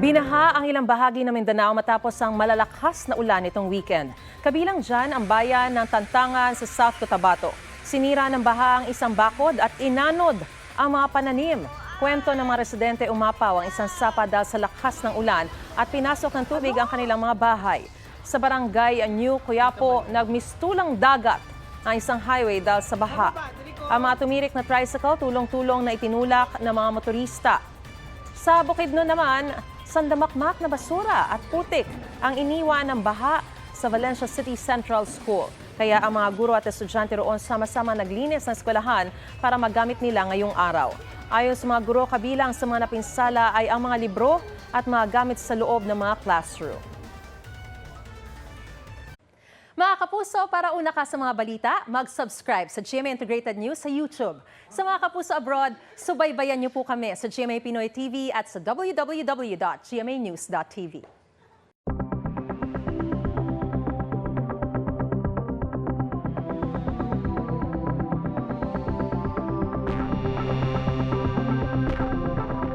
Binaha ang ilang bahagi ng Mindanao matapos ang malalakas na ulan nitong weekend. Kabilang dyan ang bayan ng Tantangan sa South Cotabato. Sinira ng baha ang isang bakod at inanod ang mga pananim. Kwento ng mga residente, umapaw ang isang sapa dahil sa lakas ng ulan at pinasok ng tubig ang kanilang mga bahay. Sa barangay New Coyapo, nagmistulang dagat ang isang highway dahil sa baha. Ang mga tumirik na tricycle tulong-tulong na itinulak ng mga motorista. Sa Bukidnon naman, sandamakmak na basura at putik ang iniwan ng baha sa Valencia City Central School. Kaya ang mga guro at estudyante roon sama-sama naglinis ng eskwelahan para magamit nila ngayong araw. Ayon sa mga guro, kabilang sa mga napinsala ay ang mga libro at mga gamit sa loob ng mga classroom. Mga kapuso, para una ka sa mga balita, mag-subscribe sa GMA Integrated News sa YouTube. Sa mga kapuso abroad, subaybayan niyo po kami sa GMA Pinoy TV at sa www.gmanews.tv.